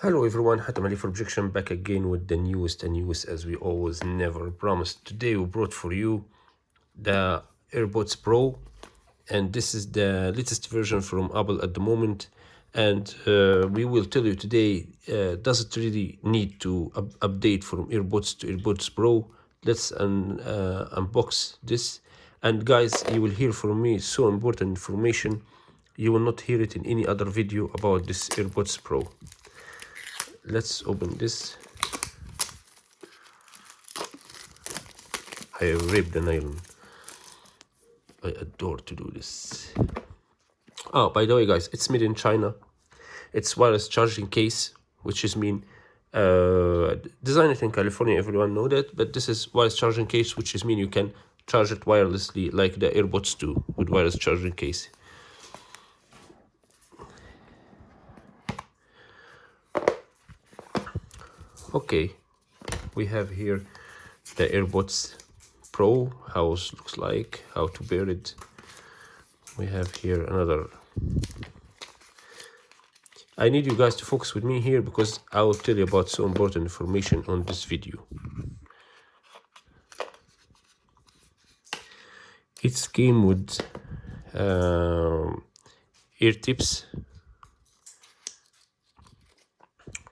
Hello everyone, Hatem Ali for Objection back again with the newest and newest as we always never promised. Today we brought for you the AirPods Pro, and this is the latest version from Apple at the moment. And we will tell you today, does it really need to update from AirPods to AirPods Pro? Let's unbox this. And guys, you will hear from me so important information. You will not hear it in any other video about this AirPods Pro. Let's open this. I ripped the nylon. I adore to do this. Oh, by the way, guys, it's made in China. It's wireless charging case, which is mean designed in California. Everyone know that, but this is wireless charging case, which is mean you can charge it wirelessly, like the AirPods do with wireless charging case. Okay, we have here the AirPods Pro, how it looks like, how to pair it. We have here another. I need you guys to focus with me here because I will tell you about so important information on this video. It came with ear tips,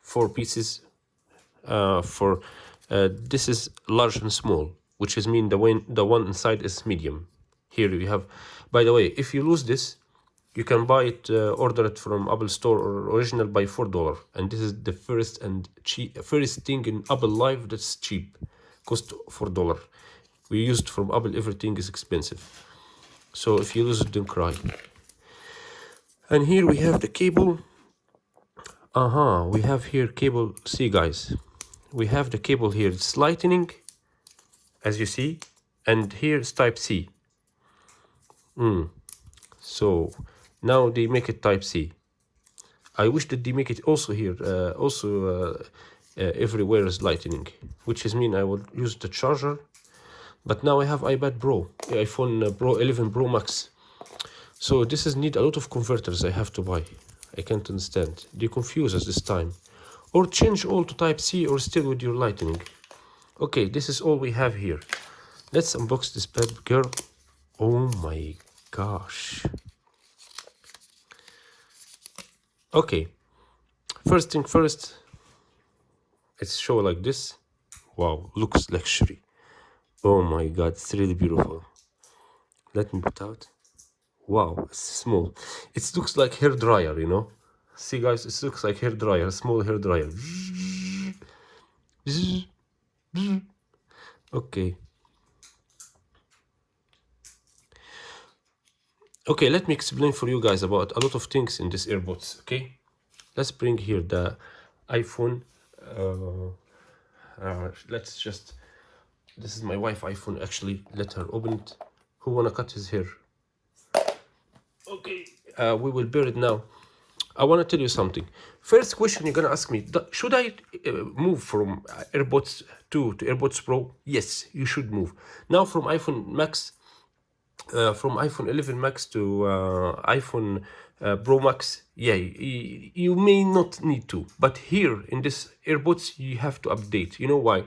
4 pieces. This is large and small, which is mean the one inside is medium. Here you have, by the way, if you lose this, you can buy it, order it from Apple Store or original by $4, and this is the first thing in Apple Live that's cheap, cost $4. We used from Apple, everything is expensive, so if you lose it, don't cry. And here we have the cable. We have here cable. See guys, we have the cable here. It's lightning, as you see, and here is type C. So now they make it type C. I wish that they make it also here, everywhere is lightning, which is mean I will use the charger. But now I have iPad Pro, iPhone Pro 11 Pro Max. So this is need a lot of converters I have to buy. I can't understand. They confuse us this time. Or change all to type C or still with your lightning. Okay, this is all we have here. Let's unbox this bad girl. Oh my gosh. Okay, first thing first, it's show like this. Wow, looks luxury. Oh my god, it's really beautiful. Let me put out. Wow, it's small. It looks like hair dryer, you know. See guys, it looks like hair dryer, small hair dryer. Okay. Okay, let me explain for you guys about a lot of things in this AirPods. Okay, let's bring here the iPhone. Let's just. This is my wife iPhone. Actually, let her open it. Who wanna cut his hair? Okay, we will bear it now. I want to tell you something. First question you're gonna ask me: should I move from AirPods 2 to AirPods Pro? Yes, you should move. Now from iPhone Max, from iPhone 11 Max to iPhone Pro Max, yeah, you may not need to. But here in this AirPods, you have to update. You know why?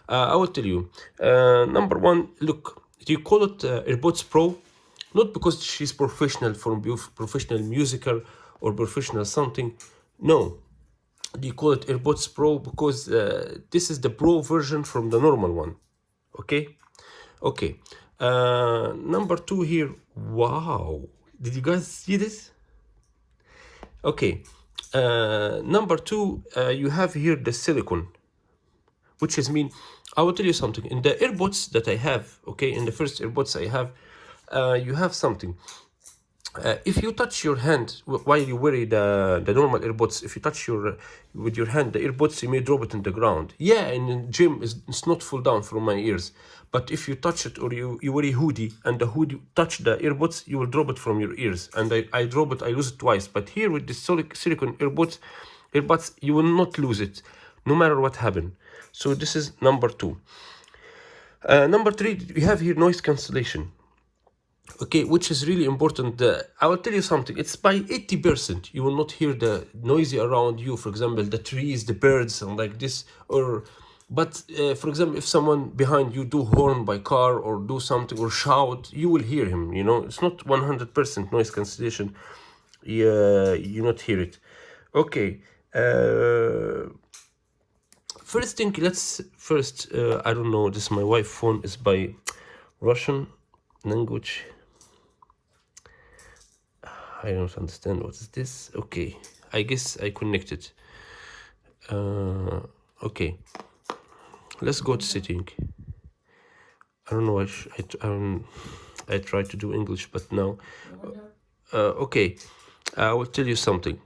I will tell you. Number one, look, you call it AirPods Pro, not because she's professional from professional musical or professional something. No, they call it AirPods Pro because this is the Pro version from the normal one. Okay. Number two here. Wow, did you guys see this? Okay. Number two, you have here the silicone, which is mean. I will tell you something. In the AirPods that I have, okay, in the first AirPods I have, you have something. If you touch your hand while you wear the normal AirPods, if you touch with your hand the AirPods, you may drop it in the ground. Yeah, in the gym it's not fall down from my ears. But if you touch it or you wear a hoodie and the hoodie touch the AirPods, you will drop it from your ears. And I drop it, I lose it twice. But here with the silicone AirPods, you will not lose it, no matter what happen. So this is number two. Number three, we have here noise cancellation. Okay, which is really important. I will tell you something. It's by 80%. You will not hear the noisy around you. For example, the trees, the birds, and like this. Or, but for example, if someone behind you do horn by car or do something or shout, you will hear him. You know, it's not 100% noise cancellation. Yeah, you not hear it. Okay. First thing, let's first. I don't know. This my wife phone is by Russian language. I don't understand what is this. Okay, I guess I connected. Okay, let's go to setting. I don't know. I tried to do English, but now. Okay, I will tell you something.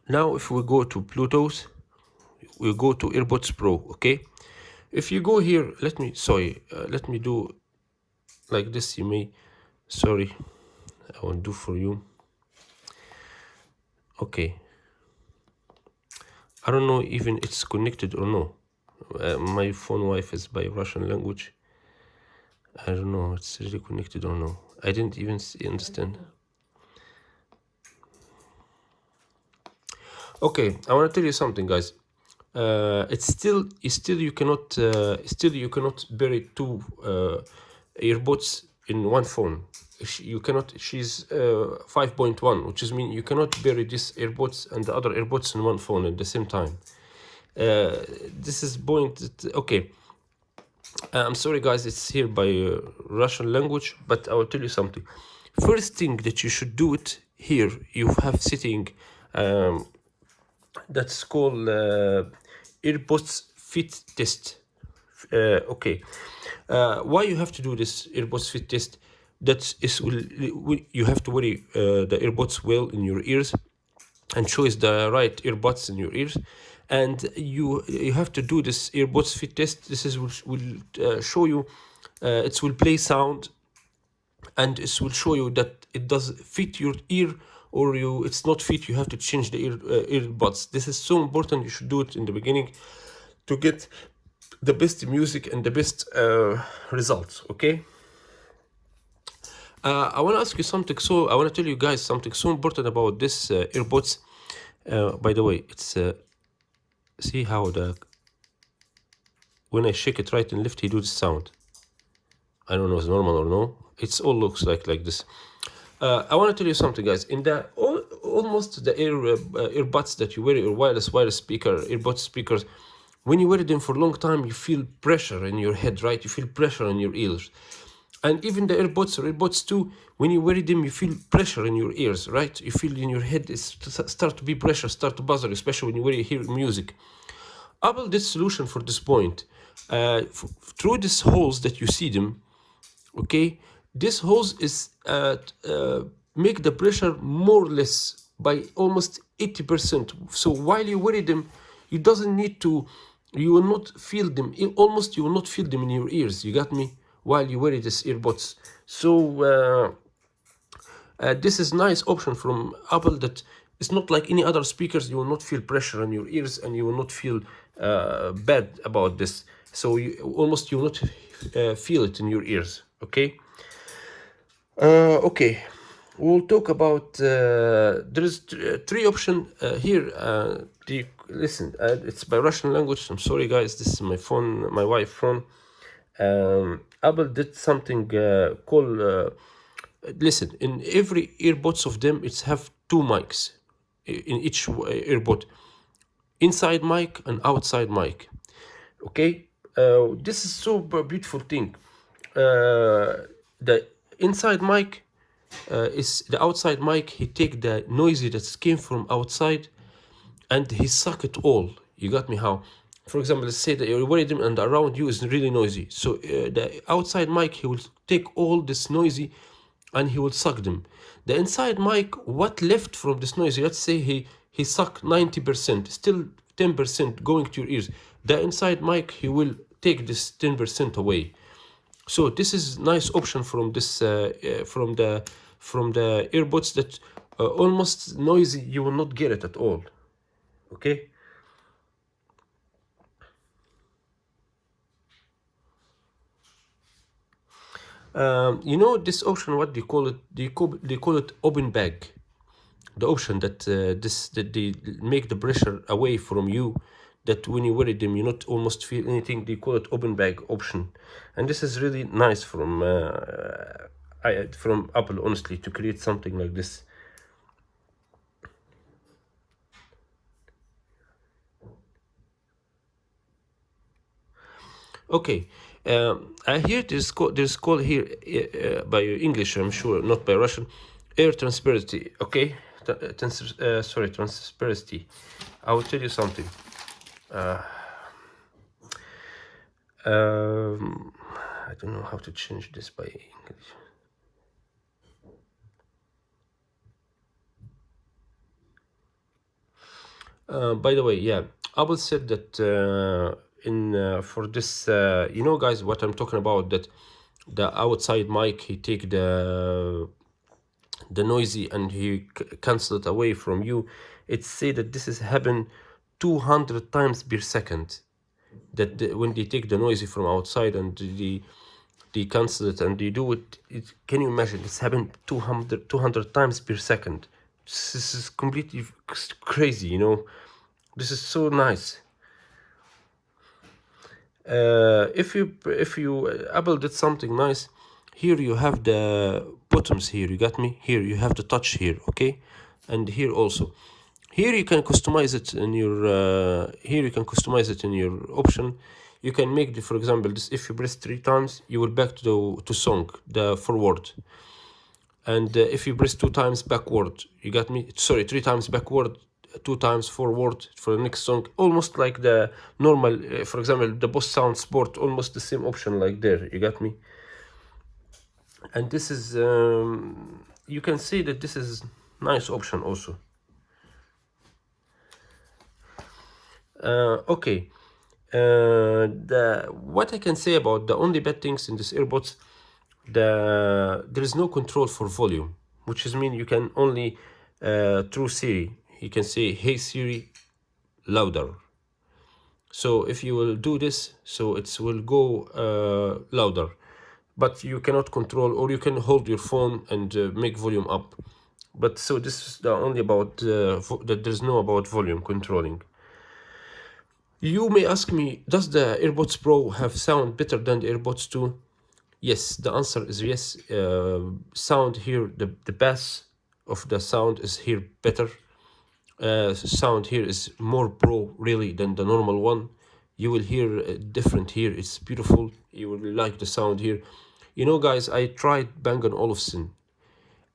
Now, if we go to Bluetooth, we go to AirPods Pro. Okay, if you go here, let me do like this. You may, sorry, I will do for you. Okay. I don't know even it's connected or no. My phone Wi-Fi is by Russian language. I don't know it's really connected or no. I didn't even understand. Okay, I want to tell you something, guys. It's still you cannot bury two earbuds in one phone. You cannot. She's 5.1, which is mean you cannot bury these earbuds and the other earbuds in one phone at the same time. This is point. Okay, I'm sorry, guys. It's here by Russian language, but I will tell you something. First thing that you should do it here. You have setting. That's called AirPods fit test. Okay, why you have to do this AirPods fit test? That is, you have to wear the earbuds well in your ears and choose the right earbuds in your ears, and you have to do this earbuds fit test. This is will show you, it will play sound, and it will show you that it does fit your ear or it's not fit. You have to change the earbuds. This is so important. You should do it in the beginning to get the best music and the best results. Okay, I want to ask you something. So I want to tell you guys something so important about this earbuds. By the way, it's see how when I shake it right and left, he do the sound. I don't know if it's normal or no. It's all looks like this. I want to tell you something, guys. In the almost the earbuds that you wear, your wireless speaker, earbud speakers, when you wear them for a long time, you feel pressure in your head, right? You feel pressure in your ears. And even the earbuds too, when you wear them, you feel pressure in your ears, right? You feel in your head, it start to be pressure, start to buzzer, especially when you hear music. Apple did solution for this point. Through these holes that you see them, okay, this hose is make the pressure more or less by almost 80%. So while you wear them, you doesn't need to, you will not feel them, almost you will not feel them in your ears. You got me? While you wear this earbuds. So this is nice option from Apple that it's not like any other speakers. You will not feel pressure in your ears and you will not feel bad about this. So you will not feel it in your ears. Okay. Okay, we'll talk about. There is three options here. Listen, it's by Russian language. I'm sorry, guys. This is my phone, my wife's phone. Apple did something called. Listen, in every earbuds of them, it's have two mics in each earbud, inside mic and outside mic. Okay, this is so beautiful thing. The inside mic is the outside mic. He take the noisy that came from outside and he suck it all. You got me? How? For example, let's say that you're worried and around you is really noisy. So the outside mic, he will take all this noisy and he will suck them. The inside mic, what left from this noisy, let's say he suck 90%, still 10% going to your ears. The inside mic, he will take this 10% away. So this is nice option from this from the earbuds that almost noisy, you will not get it at all. Okay. You know this option, what do you call it? They call it open bag. The option that that they make the pressure away from you, that when you wear them you not almost feel anything. They call it open bag option, and this is really nice from Apple, honestly, to create something like this. Okay, I hear there's called here by English, I'm sure, not by Russian, air transparency. Okay, sorry, transparency. I will tell you something. I don't know how to change this by English. By the way, yeah, Apple said that for this, you know, guys, what I'm talking about, that the outside mic, he take the noisy and he cancel it away from you. It say that this is happen 200 times per second. That when they take the noisy from outside and they cancel it and they do it, can you imagine? It's happened 200 times per second. This is completely crazy, you know. This is so nice. If you Apple did something nice. Here you have the buttons here, you got me? Here you have the touch here, okay? And here also. Here you can customize it in your here you can customize it in your option. You can make the, for example, this, if you press 3 times, you will back to song, the forward. And if you press 2 times backward, you got me? Sorry, 3 times backward, 2 times forward for the next song. Almost like the normal, for example, the Boss Sound Sport, almost the same option like there, you got me? And this is, you can see that this is nice option also. Okay. What I can say about the only bad things in this AirPods, there is no control for volume, which is mean you can only through Siri, you can say, hey Siri, louder. So if you will do this, so it will go louder, but you cannot control, or you can hold your phone and make volume up. But so this is the only about that there's no about volume controlling. You may ask me, does the AirPods Pro have sound better than the AirPods 2? Yes, the answer is yes. Sound here, the bass of the sound is here better. Sound here is more pro really than the normal one. You will hear different here. It's beautiful. You will like the sound here. You know, guys, I tried Bang & Olufsen.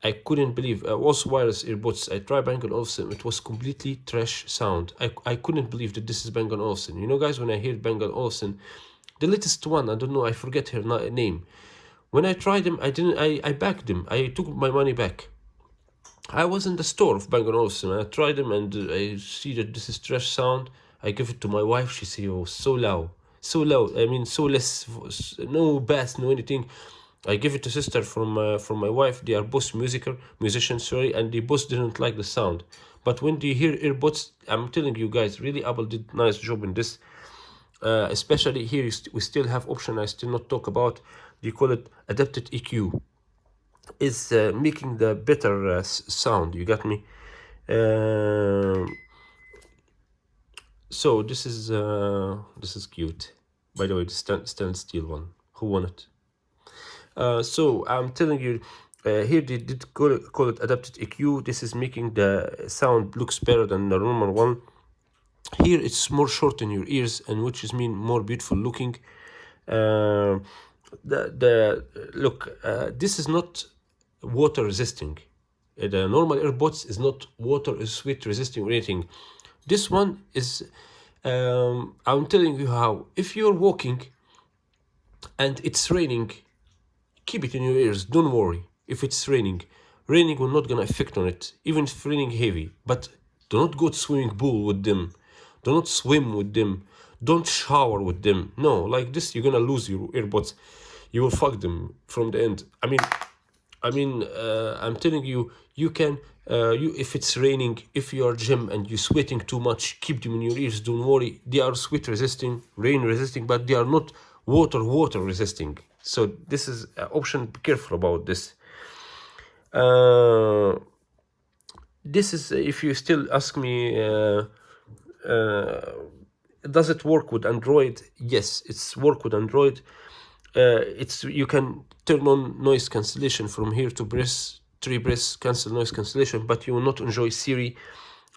I couldn't believe, also wireless earbuds. I tried Bang & Olufsen. It was completely trash sound. I couldn't believe that this is Bang & Olufsen. You know, guys, when I hear Bang & Olufsen, the latest one, I don't know, I forget her name. When I tried them, I backed them. I took my money back. I was in the store of Bang & Olufsen. I tried them and I see that this is trash sound. I give it to my wife. She said, oh, so loud. So loud. I mean, so less, no bass, no anything. I give it to sister from my wife. They are both musicians, sorry, and they both didn't like the sound. But when they hear earbuds, I'm telling you guys, really Apple did nice job in this. Especially here, we still have option I still not talk about. They call it adapted EQ. Is making the better sound. You got me? So this is cute. By the way, the stainless steel one. Who won it? So I'm telling you, here they did call it adapted EQ. This is making the sound looks better than the normal one. Here it's more short in your ears, and which is mean more beautiful looking. Look, this is not water resisting. The normal earbuds is not water sweat resisting or anything. This one is. I'm telling you how. If you're walking and it's raining, keep it in your ears. Don't worry. If it's raining will not gonna affect on it, even if raining heavy. But do not go to swimming pool with them. Do not swim with them. Don't shower with them. No, like this, you're gonna lose your earbuds. You will fuck them from the end. I'm telling you, you can. If it's raining, if you are gym and you're sweating too much, keep them in your ears. Don't worry. They are sweat resisting, rain resisting, but they are not water resisting. So this is an option. Be careful about this. This is if you still ask me, does it work with Android? Yes, it's work with Android. It's you can turn on noise cancellation from here to press cancel noise cancellation, but you will not enjoy Siri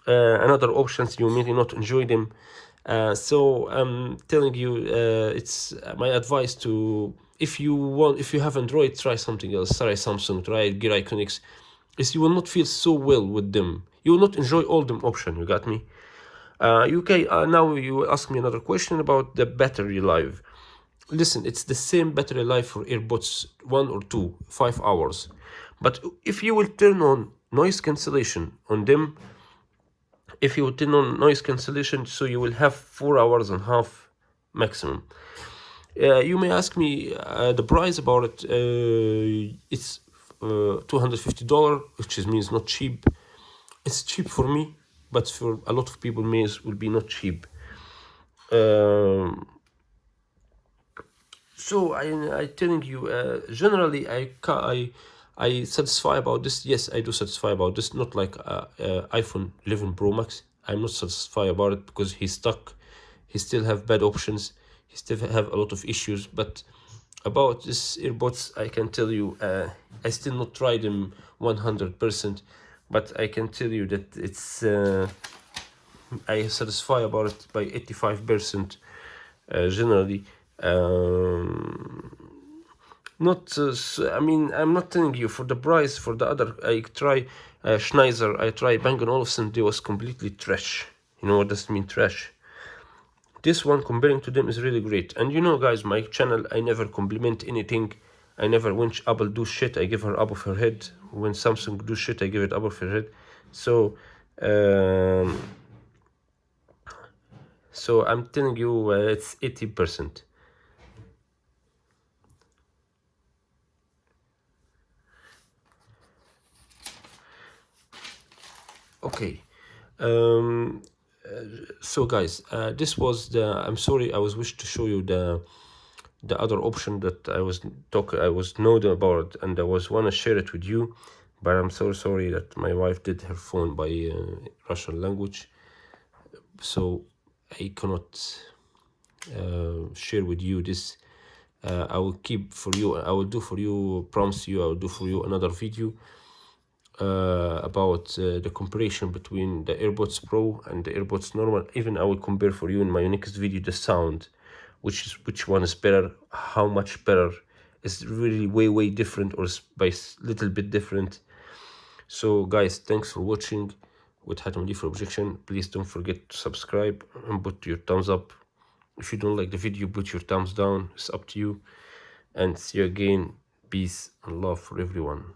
and other options. You may not enjoy them. So I'm telling you, it's my advice to, if you have Android, try something else. Try Samsung, try Gear Iconics. Is you will not feel so well with them. You will not enjoy all them option. You got me? UK. Now you ask me another question about the battery life. Listen, it's the same battery life for AirPods 1 or 2, 5 hours. But if you will turn on noise cancellation on them, if you will turn on noise cancellation, so you will have 4 hours and a half maximum. You may ask me the price about it. It's $250, which means not cheap. It's cheap for me, but for a lot of people, will be not cheap. So I telling you, generally I satisfy about this. Yes, I do satisfy about this. Not like iPhone 11 Pro Max. I'm not satisfied about it because he's stuck. He still have bad options. He still have a lot of issues. But about this AirPods, I can tell you, I still not tried them 100%. But I can tell you that it's I satisfy about it by 85% generally. Not I mean, I'm not telling you for the price. For the other, I try Schneider, I try Bang & Olufsen. They was completely trash. You know what does mean, trash? This one, comparing to them, is really great. And you know, guys, my channel, I never compliment anything. I never, when Apple do shit, I give her up of her head. When Samsung do shit, I give it up of her head. So so I'm telling you, it's 80%. Okay. So guys, this was the, I'm sorry, I was wished to show you the other option that I was know about, and I was wanna share it with you, but I'm so sorry that my wife did her phone by Russian language, so I cannot share with you this. I will keep for you. I will do for you. Promise you, I will do for you another video about the comparison between the AirPods Pro and the AirPods normal. Even I will compare for you in my next video the sound, which one is better, how much better. It's really way different, or by little bit different. So guys, thanks for watching with Hatem for Objection. Please don't forget to subscribe and put your thumbs up. If you don't like the video, put your thumbs down. It's up to you. And see you again. Peace and love for everyone.